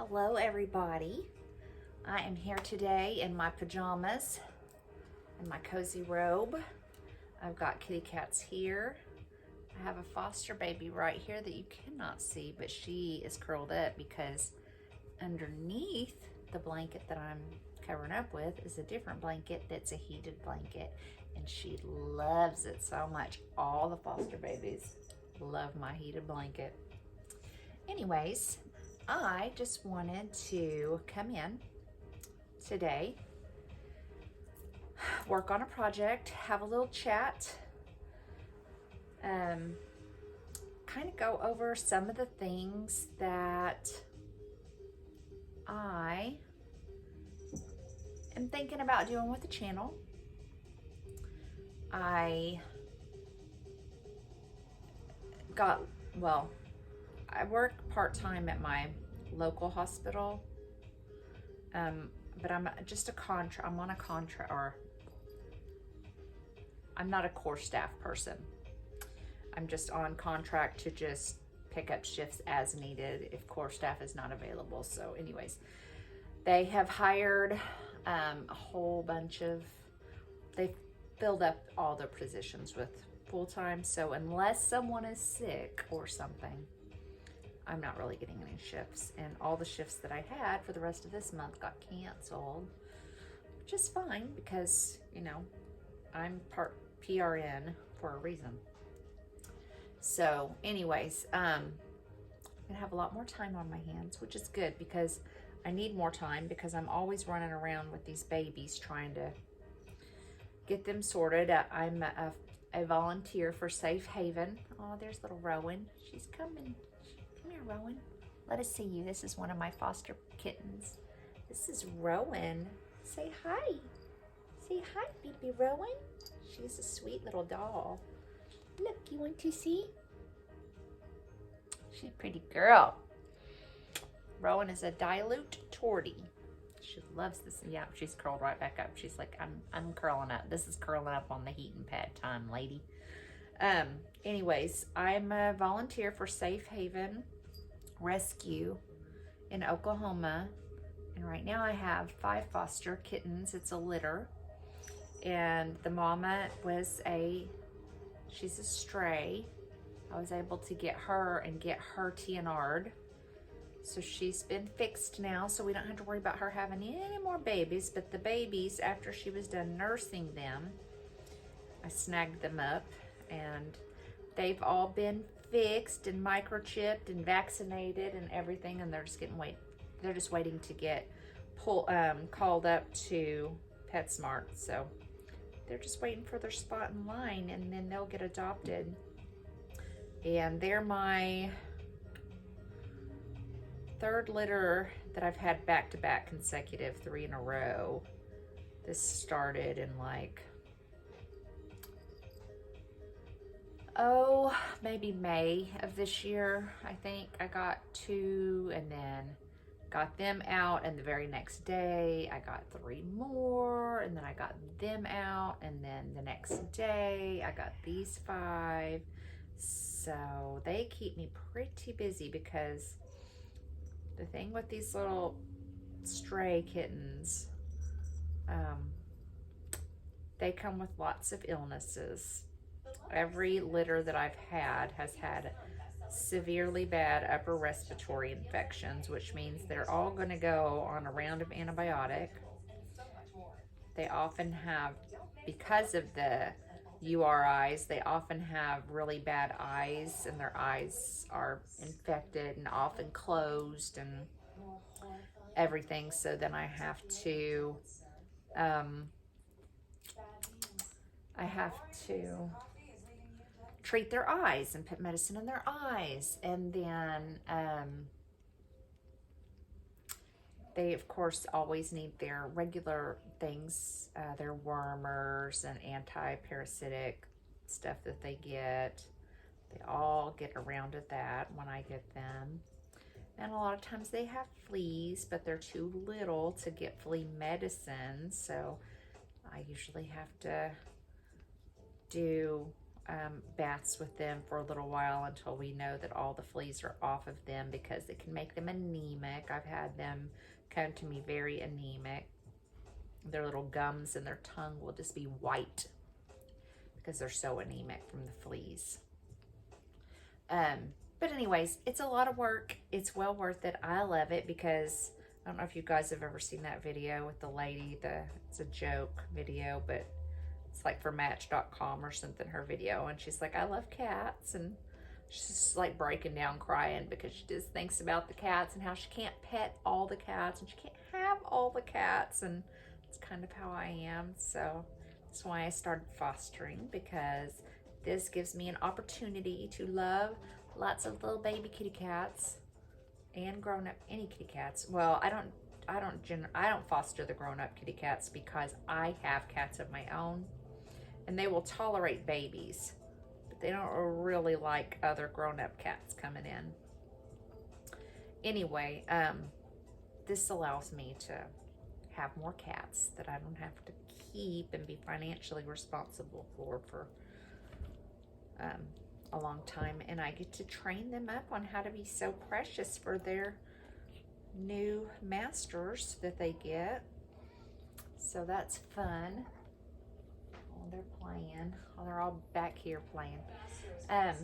Hello everybody. I am here today in my pajamas and my cozy robe. I've got kitty cats here. I have a foster baby right here that you cannot see, but she is curled up because underneath the blanket that I'm covering up with is a different blanket that's a heated blanket, and she loves it so much. All the foster babies love my heated blanket. Anyways, I just wanted to come in today, work on a project, have a little chat, kind of go over some of the things that I am thinking about doing with the channel. I work part-time at my local hospital, but I'm just I'm on a contract, or I'm not a core staff person. I'm just on contract to just pick up shifts as needed if core staff is not available. So anyways, they have hired a whole bunch of, they've filled up all their positions with full-time. So unless someone is sick or something, I'm not really getting any shifts, and all the shifts that I had for the rest of this month got canceled, which is fine because, you know, I'm part PRN for a reason. So anyways, I'm gonna have a lot more time on my hands, which is good because I need more time because I'm always running around with these babies trying to get them sorted. I'm a volunteer for Safe Haven. Oh, there's little Rowan. She's coming. Come here, Rowan. Let us see you. This is one of my foster kittens. This is Rowan. Say hi. Say hi, baby Rowan. She's a sweet little doll. Look, you want to see? She's a pretty girl. Rowan is a dilute tortie. She loves this. Yeah, she's curled right back up. She's like, I'm curling up. This is curling up on the heating pad time, lady. Anyways, I'm a volunteer for Safe Haven Rescue in Oklahoma, and right now I have 5 foster kittens. It's a litter, and the mama she's a stray. I was able to get her and get her TNR'd, so she's been fixed now, so we don't have to worry about her having any more babies. But the babies, after she was done nursing them, I snagged them up, and they've all been fixed and microchipped and vaccinated and everything, and they're just waiting to get called up to PetSmart. So they're just waiting for their spot in line, and then they'll get adopted. And they're my 3rd litter that I've had back-to-back consecutive, 3 in a row. This started in maybe May of this year. I think I got 2 and then got them out, and the very next day I got 3 more, and then I got them out, and then the next day I got these 5. So they keep me pretty busy because the thing with these little stray kittens, they come with lots of illnesses. Every litter that I've had has had severely bad upper respiratory infections, which means they're all going to go on a round of antibiotic. They often have, because of the URIs, they often have really bad eyes, and their eyes are infected and often closed and everything. So then I have to treat their eyes and put medicine in their eyes, and then they of course always need their regular things, their wormers and anti-parasitic stuff that they get. They all get around to that when I get them. And a lot of times they have fleas, but they're too little to get flea medicine, so I usually have to do baths with them for a little while until we know that all the fleas are off of them, because it can make them anemic. I've had them come to me very anemic. Their little gums and their tongue will just be white because they're so anemic from the fleas. But anyways, it's a lot of work. It's well worth it. I love it because I don't know if you guys have ever seen that video with the lady. It's a joke video, but it's like for Match.com or something, her video. And she's like, I love cats. And she's just like breaking down crying because she just thinks about the cats and how she can't pet all the cats and she can't have all the cats. And it's kind of how I am. So that's why I started fostering, because this gives me an opportunity to love lots of little baby kitty cats and grown-up any kitty cats. Well, I don't foster the grown-up kitty cats because I have cats of my own, and they will tolerate babies, but they don't really like other grown-up cats coming in. Anyway, this allows me to have more cats that I don't have to keep and be financially responsible for a long time, and I get to train them up on how to be so precious for their new masters that they get. So that's fun. Oh, they're playing. Oh, they're all back here playing. Hi,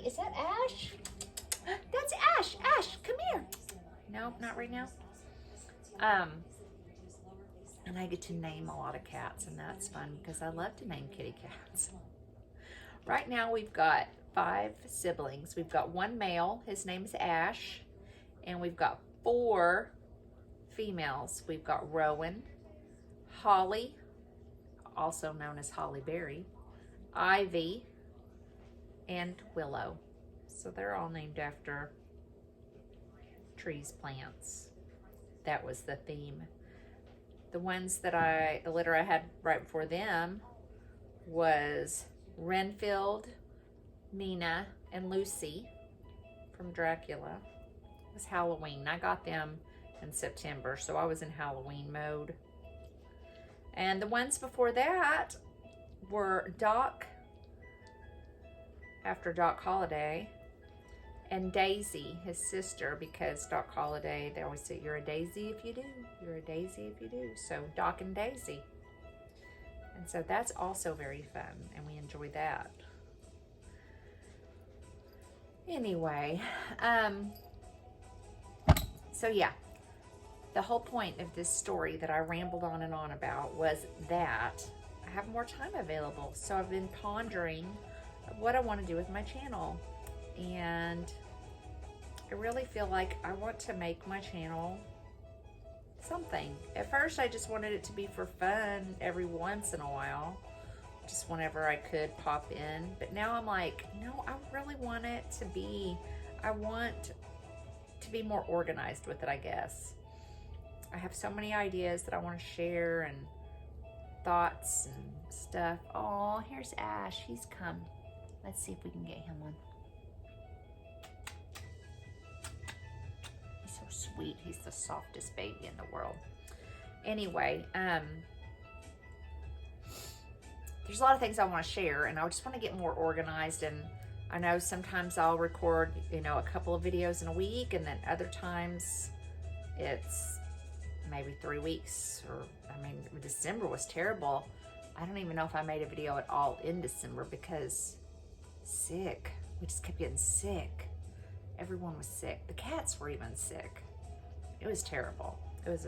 is that Ash? That's Ash. Ash, come here. No, not right now. And I get to name a lot of cats, and that's fun because I love to name kitty cats. Right now we've got 5 siblings. We've got 1 male, his name's Ash, and we've got 4 females. We've got Rowan, Holly, also known as Holly Berry, Ivy, and Willow. So they're all named after trees, plants. That was the theme. The ones that the litter I had right before them was Renfield, Mina, and Lucy from Dracula. It was Halloween. I got them in September, so I was in Halloween mode. And the ones before that were Doc, after Doc Holliday, and Daisy, his sister, because Doc Holliday, they always say, you're a daisy if you do. You're a daisy if you do. So Doc and Daisy. And so that's also very fun, and we enjoy that. Anyway, so yeah, the whole point of this story that I rambled on and on about was that I have more time available. So I've been pondering what I want to do with my channel. And I really feel like I want to make my channel something. At first, I just wanted it to be for fun every once in a while, just whenever I could pop in. But now I'm like, no, I really want it to be, I want to be more organized with it, I guess. I have so many ideas that I want to share and thoughts and stuff. Oh, here's Ash. He's come. Let's see if we can get him on. He's so sweet. He's the softest baby in the world. Anyway, there's a lot of things I want to share, and I just want to get more organized. And I know sometimes I'll record, you know, a couple of videos in a week, and then other times it's maybe 3 weeks. Or, I mean, December was terrible. I don't even know if I made a video at all in December because sick. We just kept getting sick. Everyone was sick. The cats were even sick. It was terrible. It was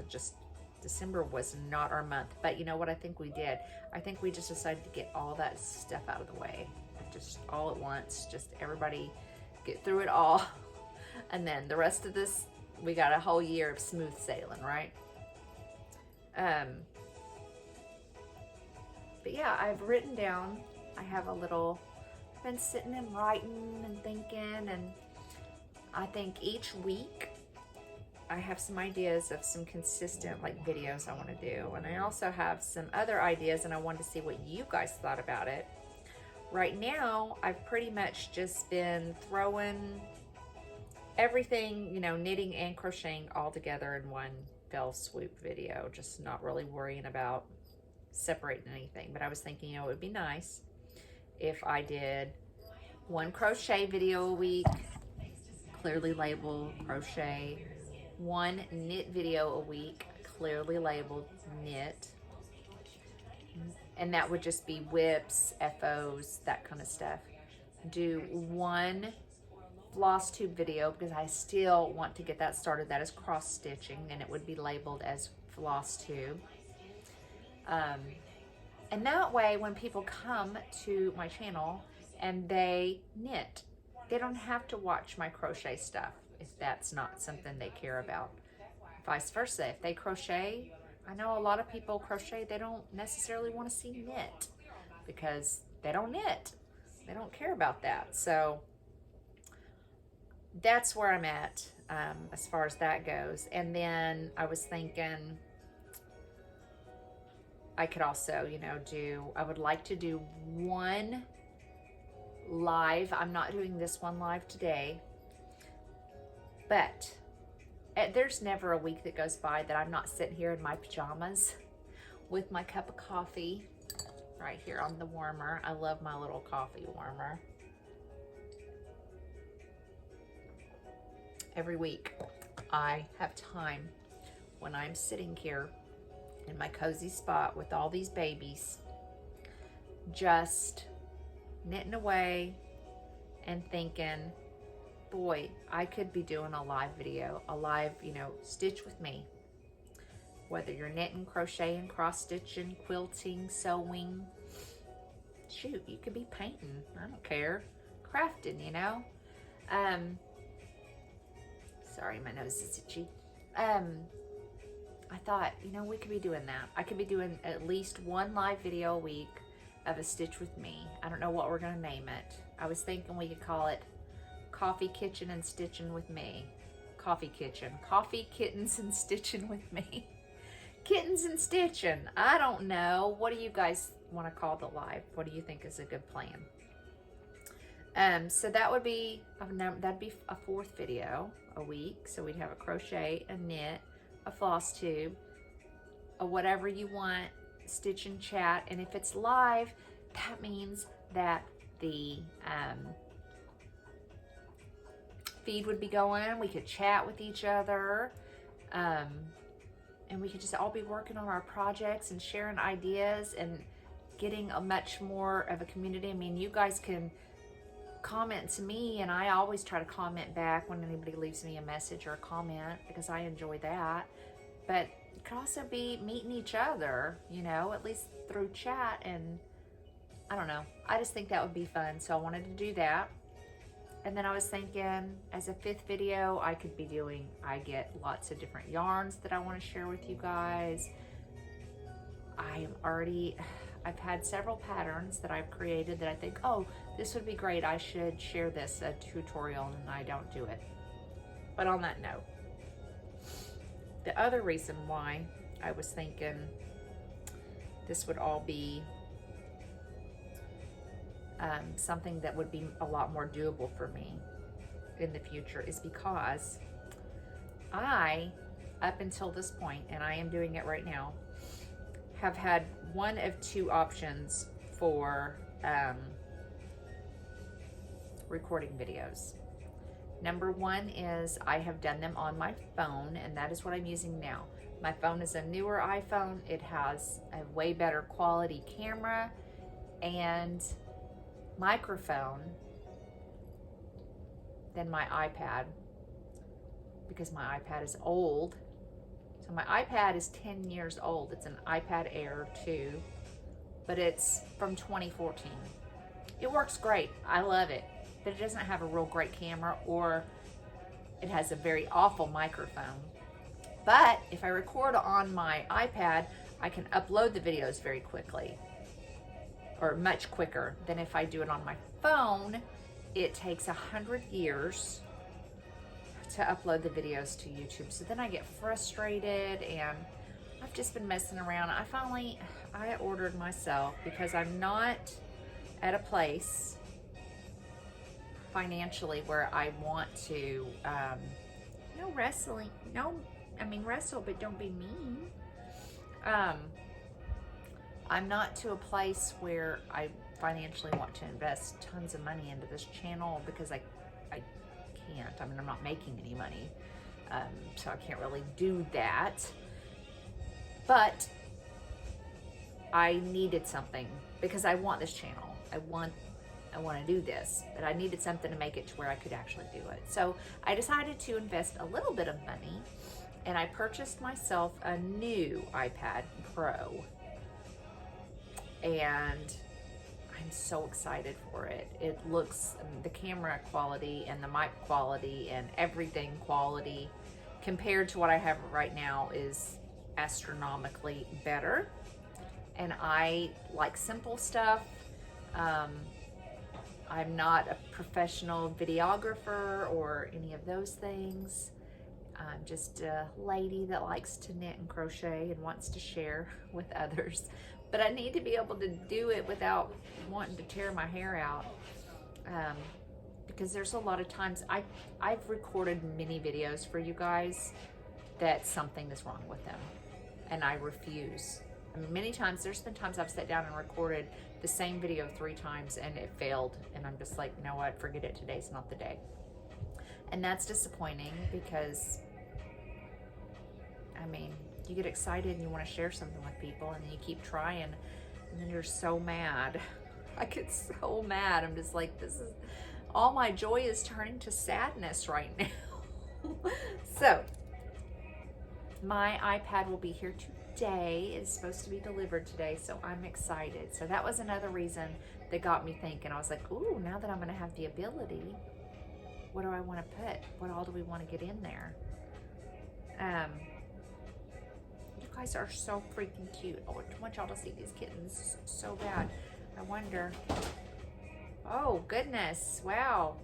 December was not our month. But you know what I think we did? I think we just decided to get all that stuff out of the way. Just all at once. Just everybody get through it all. And then the rest of this, we got a whole year of smooth sailing, right? But yeah, I've written down, I have a little, I've been sitting and writing and thinking, and I think each week I have some ideas of some consistent like videos I want to do. And I also have some other ideas, and I wanted to see what you guys thought about it. Right now, I've pretty much just been throwing everything, you know, knitting and crocheting all together in one fell swoop video, just not really worrying about separating anything. But I was thinking, you know, it would be nice if I did one crochet video a week, clearly labeled crochet, one knit video a week, clearly labeled knit, and that would just be whips, FOs, that kind of stuff. Do one floss tube video because I still want to get that started. That is cross stitching, and it would be labeled as floss tube. And that way, when people come to my channel and they knit, they don't have to watch my crochet stuff if that's not something they care about. Vice versa, if they crochet, I know a lot of people crochet, they don't necessarily want to see knit because they don't knit. They don't care about that. So that's where I'm at as far as that goes. And then I was thinking I could also, you know, I would like to do one live. I'm not doing this one live today, but there's never a week that goes by that I'm not sitting here in my pajamas with my cup of coffee right here on the warmer. I love my little coffee warmer. Every week I have time when I'm sitting here in my cozy spot with all these babies, just knitting away and thinking, boy, I could be doing a live video, a live, you know, stitch with me. Whether you're knitting, crocheting, cross stitching, quilting, sewing, shoot, you could be painting, I don't care, crafting, you know. Sorry, my nose is itchy. I thought, you know, we could be doing that. I could be doing at least one live video a week of a stitch with me. I don't know what we're gonna name it. I was thinking we could call it Coffee Kitchen and Stitching with Me. Coffee Kitchen. Coffee, Kittens, and Stitching with Me. Kittens and Stitching. I don't know. What do you guys want to call the live? What do you think is a good plan? So that would be, that'd be a fourth video a week. So we'd have a crochet, a knit, a floss tube, a whatever you want, stitch and chat. And if it's live, that means that the feed would be going. We could chat with each other, and we could just all be working on our projects and sharing ideas and getting a much more of a community. I mean, you guys can comment to me, and I always try to comment back when anybody leaves me a message or a comment because I enjoy that. But it could also be meeting each other, you know, at least through chat, and I don't know. I just think that would be fun, so I wanted to do that. And then I was thinking, as a fifth video, I could be doing, I get lots of different yarns that I want to share with you guys. I've had several patterns that I've created that I think, oh, this would be great. I should share this, a tutorial, and I don't do it. But on that note, the other reason why I was thinking this would all be something that would be a lot more doable for me in the future is because I, up until this point, and I am doing it right now, have had one of two options for recording videos. Number one is I have done them on my phone, and that is what I'm using now. My phone is a newer iPhone. It has a way better quality camera and microphone than my iPad, because my iPad is old. So my iPad is 10 years old. It's an iPad Air 2, but it's from 2014. It works great. I love it, but it doesn't have a real great camera, or it has a very awful microphone. But if I record on my iPad, I can upload the videos very quickly, or much quicker than if I do it on my phone. It takes 100 years to upload the videos to YouTube. So then I get frustrated, and I've just been messing around. I ordered myself, because I'm not at a place financially where I want to, no wrestling, no, I mean wrestle, but don't be mean. I'm not to a place where I financially want to invest tons of money into this channel because I can't. I mean, I'm not making any money, so I can't really do that. But I needed something because I want this channel. I want to do this, but I needed something to make it to where I could actually do it. So I decided to invest a little bit of money, and I purchased myself a new iPad Pro, and I'm so excited for it. It looks, the camera quality and the mic quality and everything quality compared to what I have right now is astronomically better. And I like simple stuff. I'm not a professional videographer or any of those things. I'm just a lady that likes to knit and crochet and wants to share with others. But I need to be able to do it without wanting to tear my hair out. Because there's a lot of times, I've recorded many videos for you guys that something is wrong with them. And I refuse. I mean, many times, there's been times I've sat down and recorded the same video 3 times and it failed. And I'm just like, you know what, forget it, today's not the day. And that's disappointing because, I mean, you get excited and you want to share something with people and you keep trying and then you're so mad. I get so mad. I'm just like, this is, all my joy is turning to sadness right now. So, my iPad will be here today. It's supposed to be delivered today, so I'm excited. So that was another reason that got me thinking. I was like, ooh, now that I'm going to have the ability, what do I want to put? What all do we want to get in there? You guys are so freaking cute. Oh, I want y'all to see these kittens so bad. I wonder. Oh, goodness. Wow.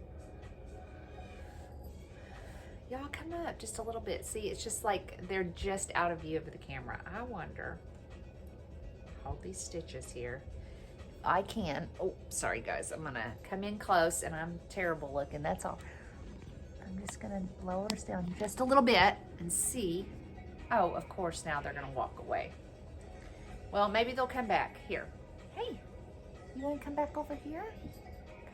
Y'all come up just a little bit. See, it's just like they're just out of view of the camera. I wonder. Hold these stitches here. I can. Oh, sorry guys. I'm gonna come in close and I'm terrible looking. That's all. I'm just gonna lower this down just a little bit and see. Oh, of course now they're gonna walk away. Well, maybe they'll come back. Here. Hey, you wanna come back over here?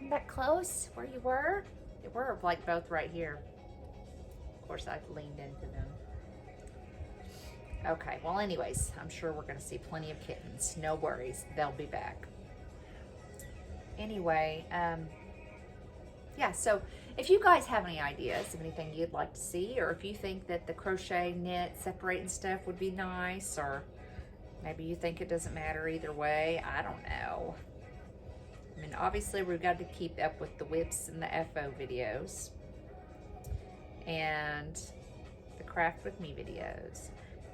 Come back close where you were? They were like both right here. Of course, I've leaned into them. Okay, well anyways, I'm sure we're gonna see plenty of kittens. No worries, they'll be back. Anyway, yeah, so if you guys have any ideas of anything you'd like to see, or if you think that the crochet, knit, separating stuff would be nice, or maybe you think it doesn't matter either way, I don't know. I mean, obviously we've got to keep up with the whips and the FO videos and the craft with me videos.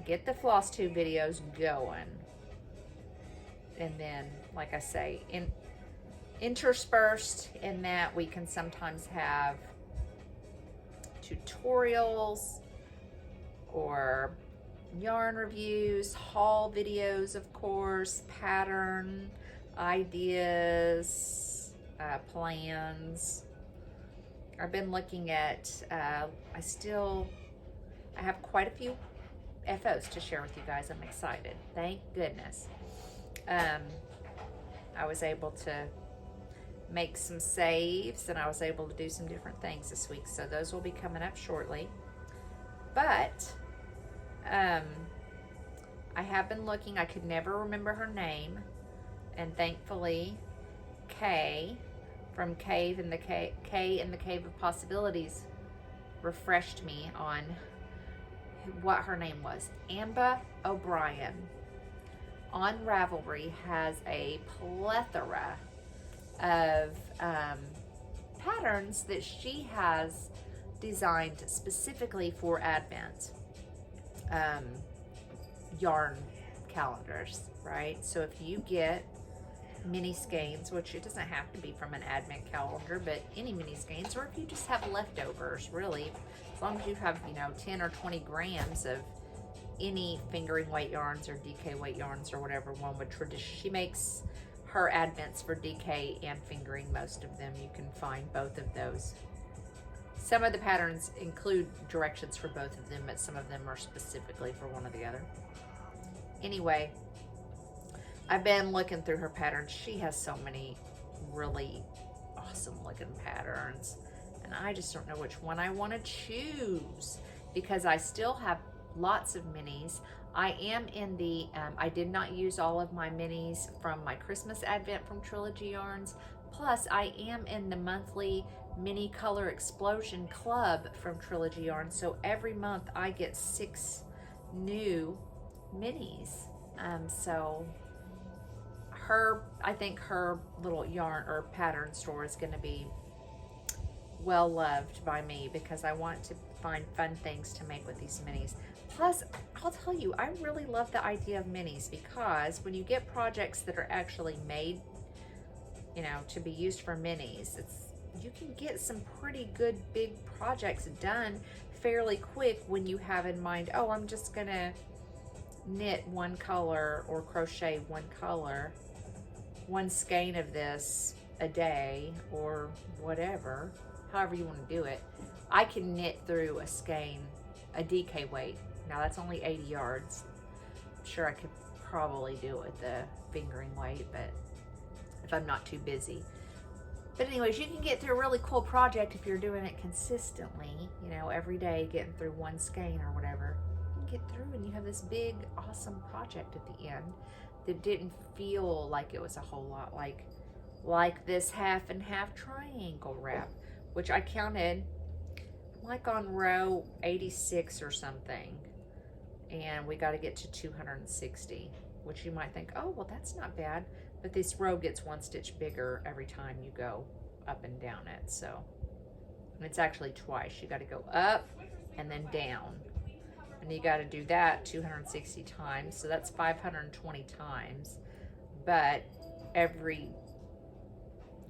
Get the floss tube videos going. And then, like I say, interspersed in that we can sometimes have tutorials or yarn reviews, haul videos, of course, pattern ideas, plans. I've been looking at, I have quite a few FOs to share with you guys. I'm excited. Thank goodness. I was able to make some saves and I was able to do some different things this week. So those will be coming up shortly. But I have been looking. I could never remember her name. And thankfully, Kay from K in the Cave of Possibilities refreshed me on what her name was. Amba O'Brien on Ravelry has a plethora of patterns that she has designed specifically for Advent yarn calendars, right? So if you get mini skeins, which it doesn't have to be from an Advent calendar, but any mini skeins, or if you just have leftovers, really, as long as you have, 10 or 20 grams of any fingering weight yarns or DK weight yarns or whatever one would tradition. She makes her Advents for DK and fingering, most of them. You can find both of those. Some of the patterns include directions for both of them, but some of them are specifically for one or the other. Anyway, I've been looking through her patterns. She has so many really awesome looking patterns, and I just don't know which one I want to choose because I still have lots of minis. I am in the, I did not use all of my minis from my Christmas Advent from Trilogy Yarns. Plus, I am in the monthly Mini Color Explosion Club from Trilogy Yarns. So every month I get 6 new minis. So I think her little yarn or pattern store is going to be well loved by me because I want to find fun things to make with these minis. Plus, I'll tell you, I really love the idea of minis because when you get projects that are actually made, you know, to be used for minis, you can get some pretty good big projects done fairly quick when you have in mind, oh, I'm just gonna knit one color or crochet one color, one skein of this a day or whatever, however you want to do it. I can knit through a skein, a DK weight. Now that's only 80 yards. I'm sure I could probably do it with the fingering weight, but if I'm not too busy. But anyways, you can get through a really cool project if you're doing it consistently, you know, every day getting through one skein or whatever. You can get through and you have this big, awesome project at the end that didn't feel like it was a whole lot like this half and half triangle wrap, which I counted like on row 86 or something. And we got to get to 260, which you might think, oh, well, that's not bad. But this row gets 1 stitch bigger every time you go up and down it. So, and it's actually twice. You got to go up and then down. And you got to do that 260 times. So that's 520 times. But every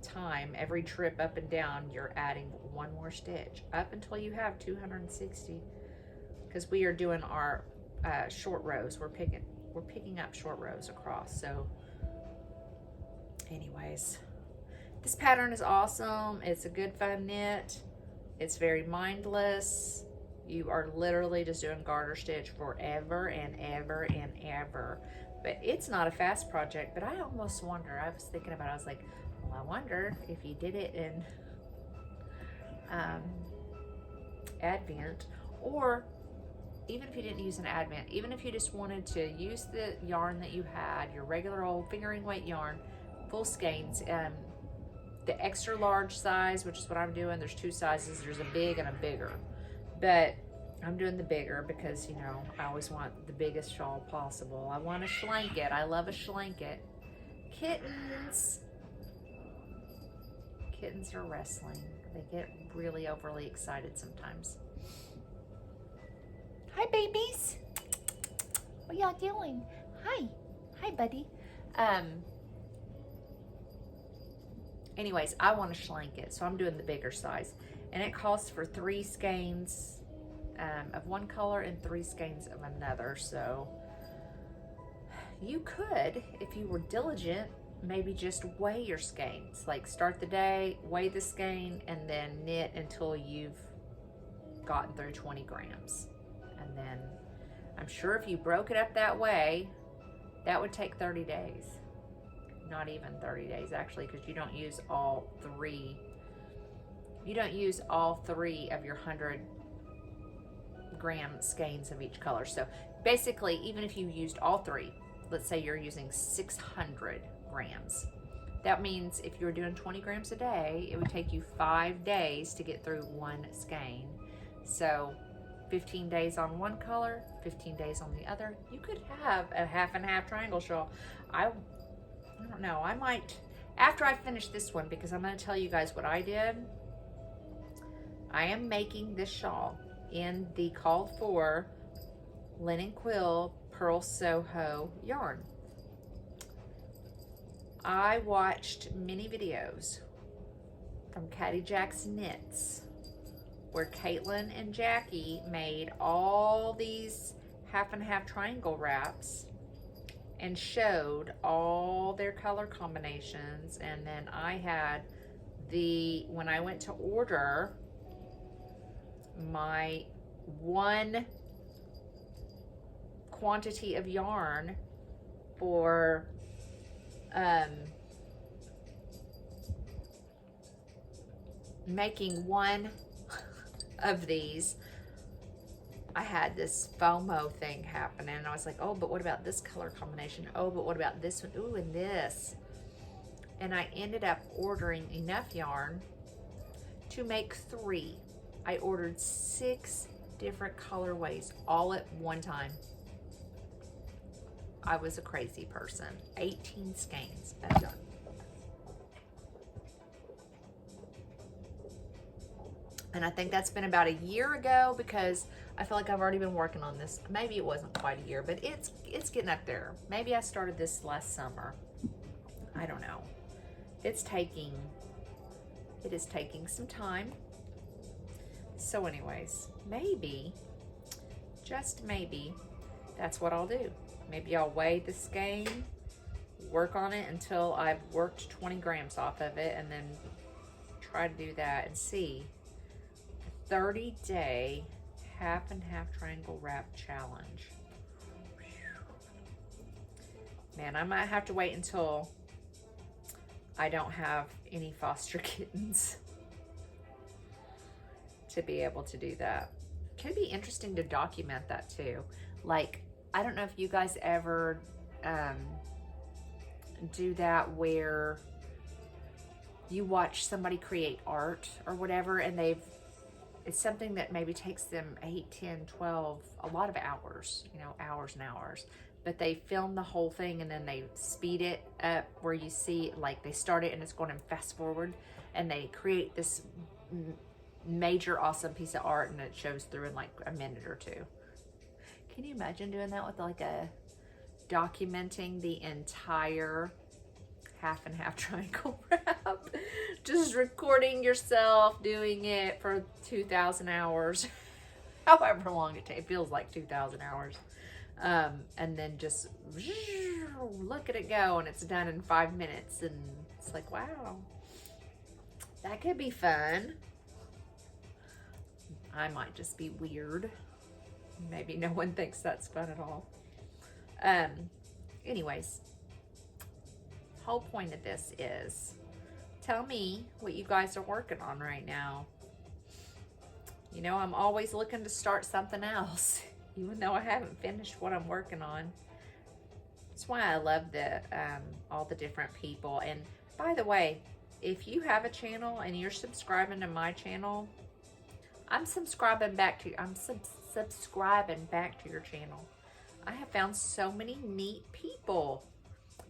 time, every trip up and down, you're adding 1 more stitch up until you have 260. Because we are doing our short rows. We're picking up short rows across. So anyways, this pattern is awesome. It's a good fun knit. It's very mindless. You are literally just doing garter stitch forever and ever and ever. But it's not a fast project, but I almost wonder, I was thinking about it, I was like, well, I wonder if you did it in Advent, or even if you didn't use an Advent, even if you just wanted to use the yarn that you had, your regular old fingering weight yarn, full skeins, the extra large size, which is what I'm doing. There's 2 sizes. There's a big and a bigger, but I'm doing the bigger because, you know, I always want the biggest shawl possible. I want a schlanket. I love a schlanket. Kittens. Kittens are wrestling. They get really overly excited sometimes. Hi, babies. What y'all doing? Hi. Hi, buddy. Anyways, I want to schlank it, so I'm doing the bigger size. And it calls for 3 skeins of one color and 3 skeins of another. So you could, if you were diligent, maybe just weigh your skeins. Like start the day, weigh the skein, and then knit until you've gotten through 20 grams. And then I'm sure if you broke it up that way, that would take 30 days. Not even 30 days actually, because you don't use all 3. You don't use all 3 of your 100 gram skeins of each color. So basically, even if you used all 3, let's say you're using 600 grams. That means if you were doing 20 grams a day, it would take you 5 days to get through 1 skein. So 15 days on one color, 15 days on the other. You could have a half and half triangle shawl. I don't know, I might, after I finish this one, because I'm going to tell you guys what I did. I am making this shawl in the called for linen quill Pearl Soho yarn. I watched many videos from Caddy Jack's Knits where Caitlin and Jackie made all these half and half triangle wraps and showed all their color combinations. And then I had when I went to order my 1 quantity of yarn for making one of these, I had this FOMO thing happening, and I was like, oh, but what about this color combination? Oh, but what about this one? Ooh, and this. And I ended up ordering enough yarn to make 3. I ordered 6 different colorways all at one time. I was a crazy person. 18 skeins of yarn. And I think that's been about a year ago, because I feel like I've already been working on this. Maybe it wasn't quite a year, but it's getting up there. Maybe I started this last summer. I don't know. It is taking some time. So anyways, maybe, just maybe, that's what I'll do. Maybe I'll weigh the skein, work on it until I've worked 20 grams off of it, and then try to do that and see. 30-day half and half triangle wrap challenge. Man, I might have to wait until I don't have any foster kittens to be able to do that. Could be interesting to document that too. Like, I don't know if you guys ever do that where you watch somebody create art or whatever, and it's something that maybe takes them 8, 10, 12, a lot of hours, you know, hours and hours. But they film the whole thing and then they speed it up where you see, like, they start it and it's going to fast forward, and they create this major awesome piece of art, and it shows through in like a minute or 2. Can you imagine doing that with like documenting the entire half and half triangle wrap? Just recording yourself doing it for 2,000 hours, however long it takes. It feels like 2,000 hours. And then just look at it go, and it's done in 5 minutes, and it's like, wow, that could be fun. I might just be weird. Maybe no one thinks that's fun at all. Anyways, whole point of this is, tell me what you guys are working on right now. You know, I'm always looking to start something else, even though I haven't finished what I'm working on. That's why I love all the different people. And by the way, if you have a channel and you're subscribing to my channel, I'm subscribing back to your channel. I have found so many neat people.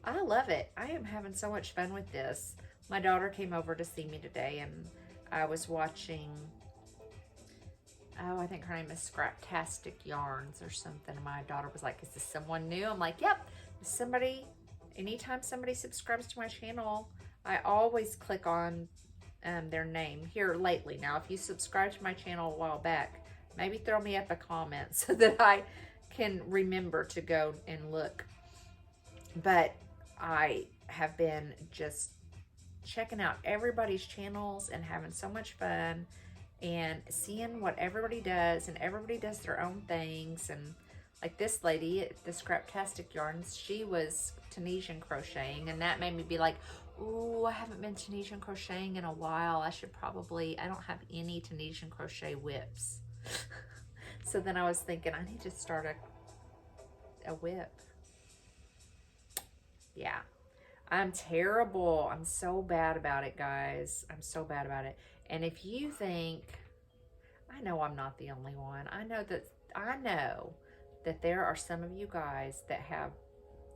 I love it. I am having so much fun with this. My daughter came over to see me today, and I was watching, I think her name is Scraptastic Yarns or something. And my daughter was like, is this someone new? I'm like, yep. Anytime somebody subscribes to my channel, I always click on their name here lately. Now, if you subscribed to my channel a while back, maybe throw me up a comment so that I can remember to go and look. But I have been just checking out everybody's channels and having so much fun and seeing what everybody does, and everybody does their own things. And like this lady at the Scraptastic Yarns, she was Tunisian crocheting, and that made me be like, ooh, I haven't been Tunisian crocheting in a while. I don't have any Tunisian crochet whips. So then I was thinking, I need to start a whip. Yeah, I'm terrible. I'm so bad about it, guys. I'm so bad about it. And if you think, I know I'm not the only one. I know that there are some of you guys that have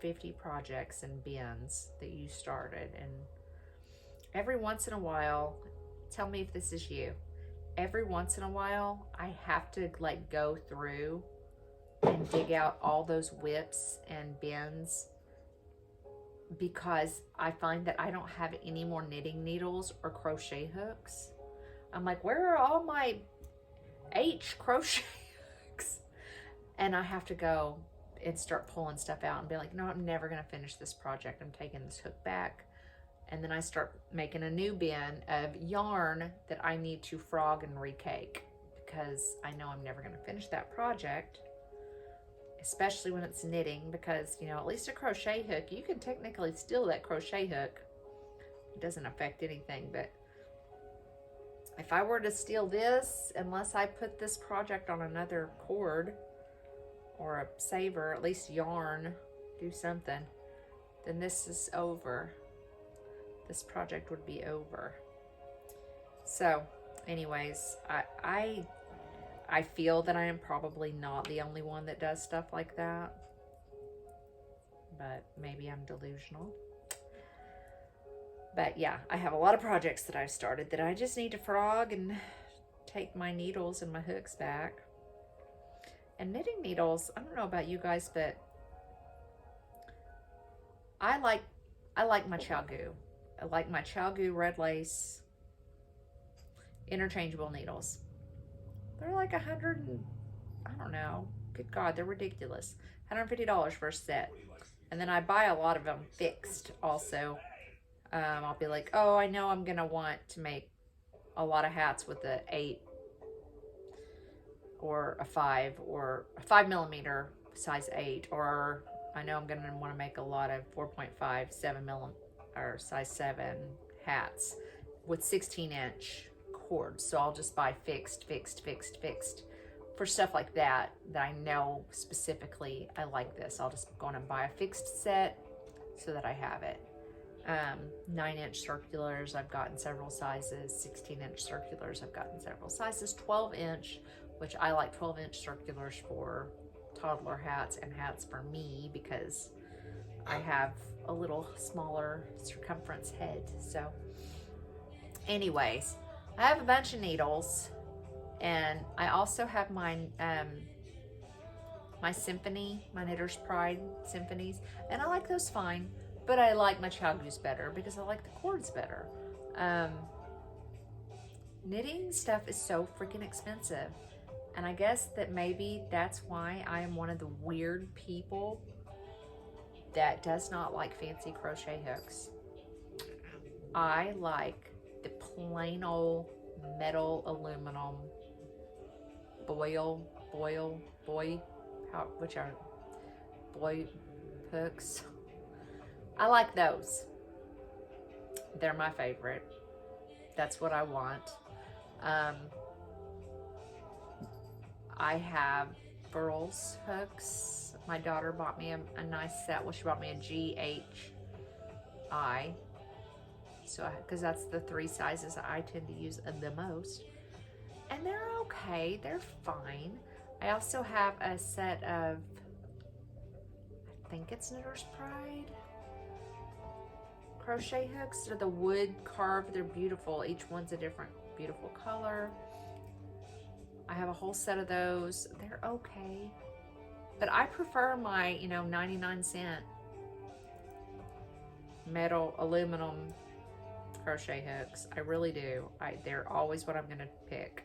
50 projects and bins that you started, and every once in a while, tell me if this is you, every once in a while I have to like go through and dig out all those whips and bins, because I find that I don't have any more knitting needles or crochet hooks. I'm like, where are all my H crochet hooks? And I have to go and start pulling stuff out and be like, no, I'm never going to finish this project. I'm taking this hook back. And then I start making a new bin of yarn that I need to frog and recake, because I know I'm never going to finish that project. especially when it's knitting, because, you know, at least a crochet hook, you can technically steal that crochet hook. It doesn't affect anything, but if I were to steal this, unless I put this project on another cord or a saver, at least yarn, do something, then this is over. This project would be over. So anyways, I feel that I am probably not the only one that does stuff like that, but maybe I'm delusional. But yeah, I have a lot of projects that I've started that I just need to frog and take my needles and my hooks back. And knitting needles, I don't know about you guys, but I like my ChiaoGoo. I like my ChiaoGoo red lace interchangeable needles. They're like I don't know, good God, they're ridiculous. $150 for a set. And then I buy a lot of them fixed also. I'll be like, oh, I know I'm gonna want to make a lot of hats with a 8 or a 5 or a 5mm size 8, or I know I'm gonna want to make a lot of 4.5, 7mm or size 7 hats with 16-inch cords. So I'll just buy fixed for stuff like that I know specifically I like this. I'll just go on and buy a fixed set so that I have it. 9-inch circulars, I've gotten several sizes. 16-inch circulars, I've gotten several sizes. 12-inch, which I like 12-inch circulars for toddler hats and hats for me because I have a little smaller circumference head. So anyways, I have a bunch of needles, and I also have my my symphony, my Knitter's Pride symphonies, and I like those fine, but I like my ChiaoGoos better because I like the cords better. Knitting stuff is so freaking expensive, and I guess that maybe that's why I am one of the weird people that does not like fancy crochet hooks. I like the plain old metal aluminum boy hooks. I like those. They're my favorite. That's what I want. I have Burl's hooks. My daughter bought me a nice set. Well, she bought me a GHI. So, because that's the 3 sizes I tend to use the most. And they're okay. They're fine. I also have a set of, I think it's Knitter's Pride crochet hooks. They're the wood carved. They're beautiful. Each one's a different beautiful color. I have a whole set of those. They're okay. But I prefer my, 99-cent metal, aluminum crochet hooks. I really do. They're always what I'm going to pick.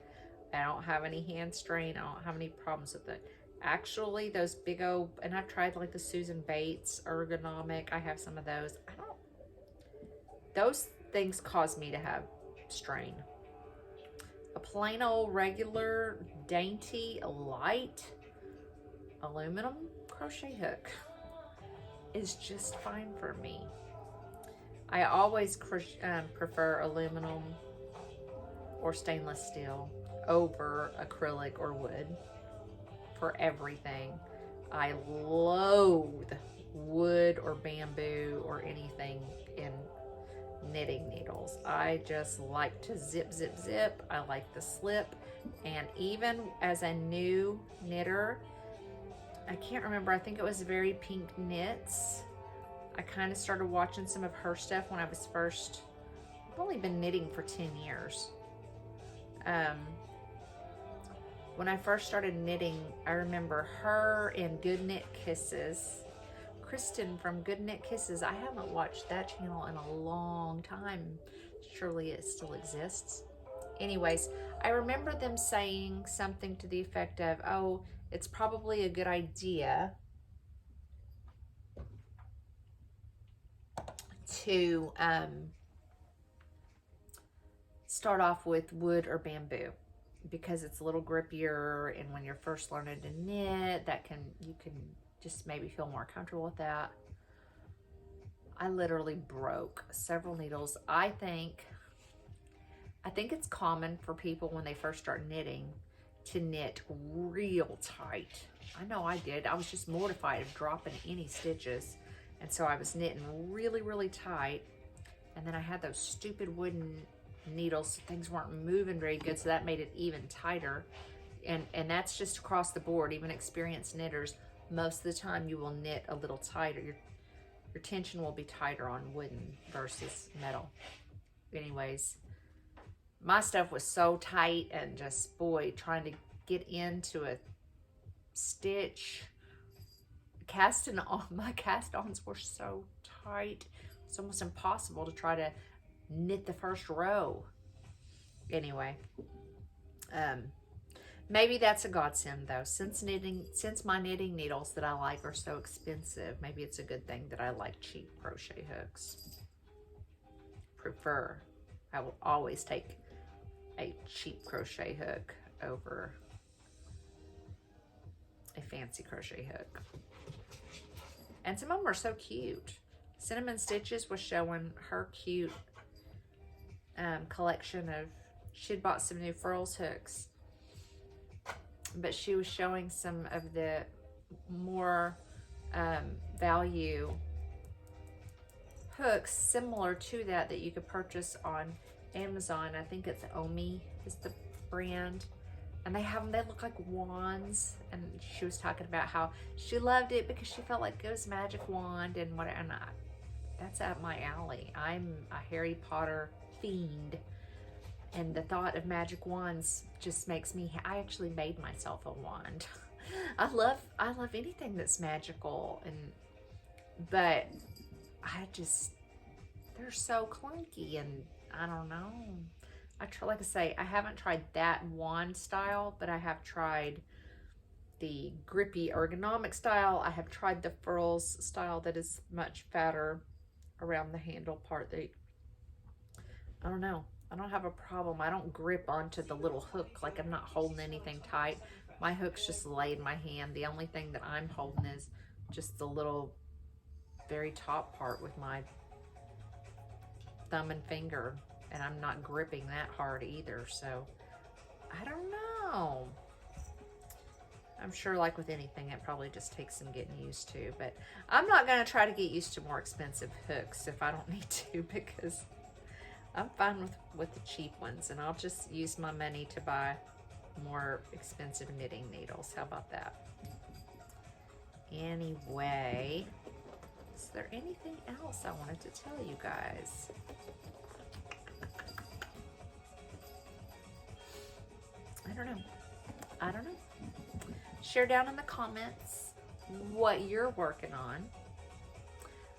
I don't have any hand strain. I don't have any problems with it. Actually, those big old, and I've tried like the Susan Bates ergonomic. I have some of those. Those things cause me to have strain. A plain old regular dainty light aluminum crochet hook is just fine for me. I always prefer aluminum or stainless steel over acrylic or wood for everything. I loathe wood or bamboo or anything in knitting needles. I just like to zip. I like the slip. And even as a new knitter, I can't remember, I think it was Very Pink Knits. I kind of started watching some of her stuff when I was first, I've only been knitting for 10 years. When I first started knitting, I remember her and Good Knit Kisses. Kristen from Good Knit Kisses. I haven't watched that channel in a long time. Surely it still exists. Anyways, I remember them saying something to the effect of, oh, it's probably a good idea to start off with wood or bamboo. because it's a little grippier, and when you're first learning to knit, you can just maybe feel more comfortable with that. I literally broke several needles. I think it's common for people when they first start knitting to knit real tight. I know I did. I was just mortified of dropping any stitches, and so I was knitting really, really tight. And then I had those stupid wooden needles. Things weren't moving very good, so that made it even tighter. And that's just across the board. Even experienced knitters, most of the time you will knit a little tighter. Your tension will be tighter on wooden versus metal. Anyways, my stuff was so tight, and just, boy, trying to get into a stitch. My cast-ons were so tight. It's almost impossible to try to knit the first row. Anyway, maybe that's a godsend though. Since my knitting needles that I like are so expensive, maybe it's a good thing that I like cheap crochet hooks. I will always take a cheap crochet hook over a fancy crochet hook. And some of them are so cute. Cinnamon Stitches was showing her cute collection of, she'd bought some new furls hooks, but she was showing some of the more value hooks similar to that you could purchase on Amazon. I think it's Omi is the brand, and they look like wands. And she was talking about how she loved it because she felt like it was a magic wand and whatever. And that's up my alley. I'm a Harry Potter fiend, and the thought of magic wands just makes me. I actually made myself a wand. I love anything that's magical, but they're so clunky, and I don't know. Like I say, I haven't tried that wand style, but I have tried the grippy ergonomic style. I have tried the furls style that is much fatter around the handle part. I don't know. I don't have a problem. I don't grip onto the little hook like I'm not holding anything tight. My hook's just lay in my hand. The only thing that I'm holding is just the little very top part with my thumb and finger, and I'm not gripping that hard either. So I don't know. I'm sure, like with anything, it probably just takes some getting used to, but I'm not going to try to get used to more expensive hooks if I don't need to, because I'm fine with the cheap ones, and I'll just use my money to buy more expensive knitting needles. How about that? Anyway, is there anything else I wanted to tell you guys? I don't know. Share down in the comments what you're working on.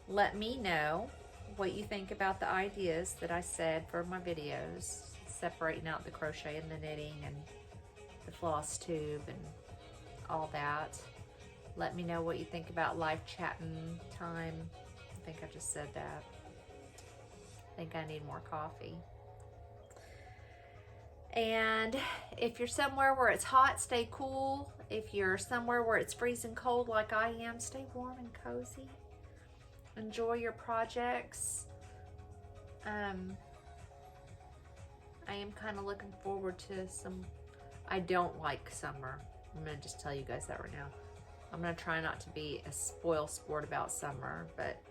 Let me know what you think about the ideas that I said for my videos, separating out the crochet and the knitting and the floss tube and all that. Let me know what you think about live chatting time. I think I just said that. I think I need more coffee. And if you're somewhere where it's hot, stay cool. If you're somewhere where it's freezing cold like I am, stay warm and cozy. Enjoy your projects. I am kind of looking forward to some. I don't like summer. I'm going to just tell you guys that right now. I'm going to try not to be a spoil sport about summer, but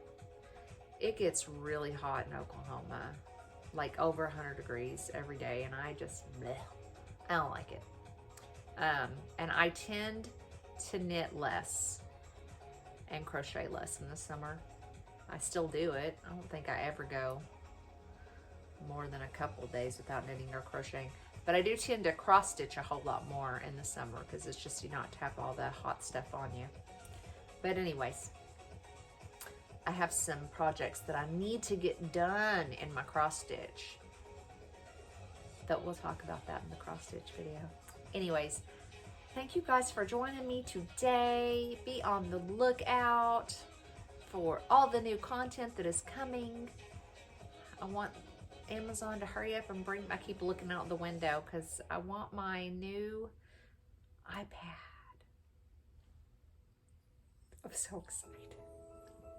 it gets really hot in Oklahoma. Like over 100 degrees every day, and I just, bleh, I don't like it. And I tend to knit less and crochet less in the summer. I still do it. I don't think I ever go more than a couple of days without knitting or crocheting. But I do tend to cross stitch a whole lot more in the summer because it's just you not to have all the hot stuff on you. But anyways, I have some projects that I need to get done in my cross stitch. But we'll talk about that in the cross stitch video. Anyways, thank you guys for joining me today. Be on the lookout for all the new content that is coming. I want Amazon to hurry up and bring, I keep looking out the window because I want my new iPad. I'm so excited.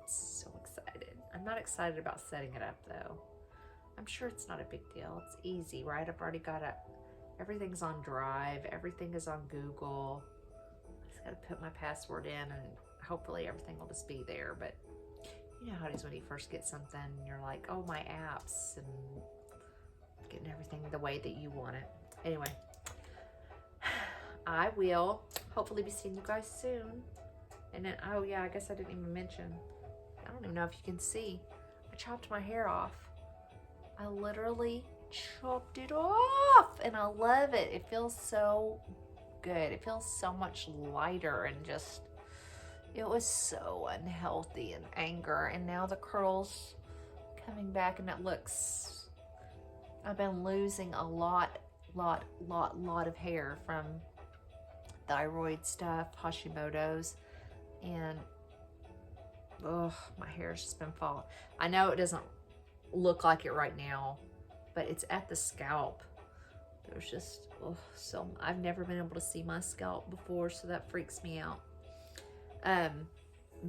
So excited. I'm not excited about setting it up though. I'm sure it's not a big deal. It's easy, right? I've already got everything's on Drive. Everything is on Google. I just got to put my password in and hopefully everything will just be there. But you know how it is when you first get something and you're like, oh, my apps, and getting everything the way that you want it. Anyway, I will hopefully be seeing you guys soon. And then, oh yeah, I guess I didn't even mention, I don't even know if you can see, I chopped my hair off. I literally chopped it off and I love it. It feels so good. It feels so much lighter and just, it was so unhealthy and anger. And now the curls coming back and it looks, I've been losing a lot of hair from thyroid stuff, Hashimoto's, and oh, my hair's just been falling. I know it doesn't look like it right now, but it's at the scalp. There's just, oh, so I've never been able to see my scalp before, so that freaks me out.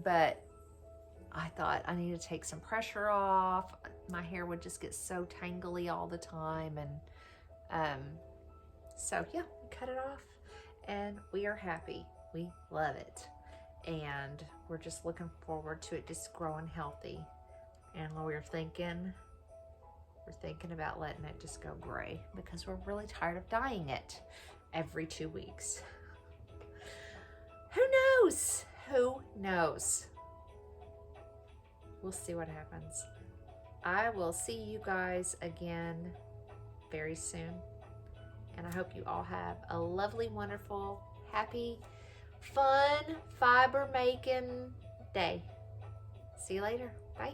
But I thought I needed to take some pressure off. My hair would just get so tangly all the time, and so yeah, we cut it off and we are happy. We love it, and we're just looking forward to it just growing healthy. And we're thinking about letting it just go gray because we're really tired of dyeing it every 2 weeks. Who knows? Who knows? We'll see what happens. I will see you guys again very soon. And I hope you all have a lovely, wonderful, happy, fun, fiber making day. See you later. Bye.